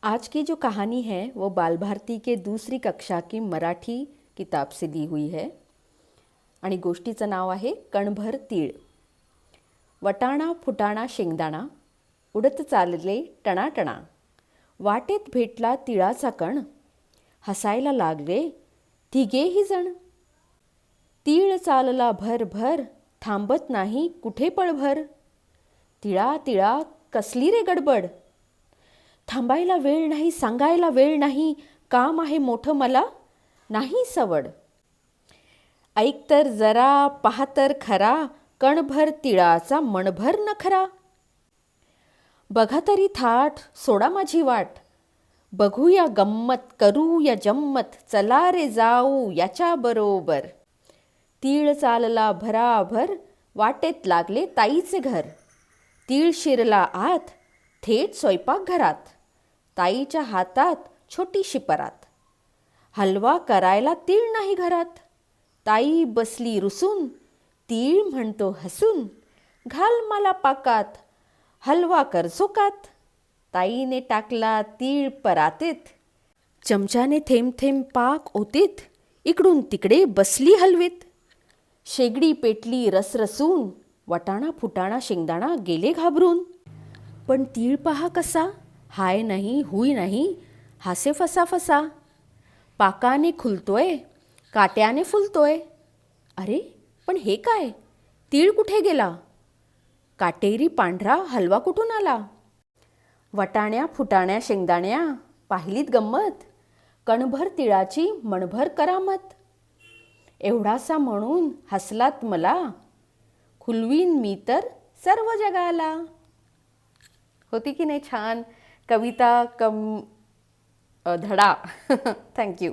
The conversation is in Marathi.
आज की जो कहानी है वो बाल भारती के दूसरी कक्षा की मराठी किताब से दी हुई है आणि गोष्टीचं नाव आहे कणभर तीळ. वटाणा फुटाणा शेंगदाणा उडत चालले टणाटणा, वाटेत भेटला तिळाचा कण, हसायला लागले तिघेही जण. तीळ चालला भर भर, थांबत नाही कुठे पळभर. तिळा तिळा कसली रे गडबड, थांबायला वेळ नाही सांगायला वेळ नाही, काम आहे मोठं मला नाही सवड. ऐक तर जरा पहा तर खरा, कणभर तिळाचा मणभर नखरा. बघा तरी थाट सोडा माझी वाट, बघूया गंमत करूया जम्मत, चला रे जाऊ याच्या बरोबर. तीळ चालला भराभर, वाटेत लागले ताईचे घर. तीळ शिरला आत, थेट स्वयंपाकघरात, ताईच्या हातात छोटीशी परात. हलवा करायला तीळ नाही घरात, ताई बसली रुसून, तीळ म्हणतो हसून, घाल मला पाकात, हलवा कर झोकात. ताईने टाकला तीळ परातीत, चमच्याने थेंब थेंब पाक ओतीत, इकडून तिकडे बसली हलवीत. शेगडी पेटली रसरसून, वटाणा फुटाणा शेंगदाणा गेले घाबरून. पण तीळ पहा कसा, हाय नाही हुई नाही, हासे फसा फसा. पाकाने खुलतोय, काट्याने फुलतोय. अरे पण हे काय, तीळ कुठे गेला, काटेरी पांढरा हलवा कुठून आला. वटाण्या फुटाण्या शेंगदाण्या पाहिलीत गंमत, कणभर तिळाची मणभर करामत. एवढासा म्हणून हसलात मला, खुलवीन मी तर सर्व जगाला. होती की नाही छान कविता धडा. थँक्यू.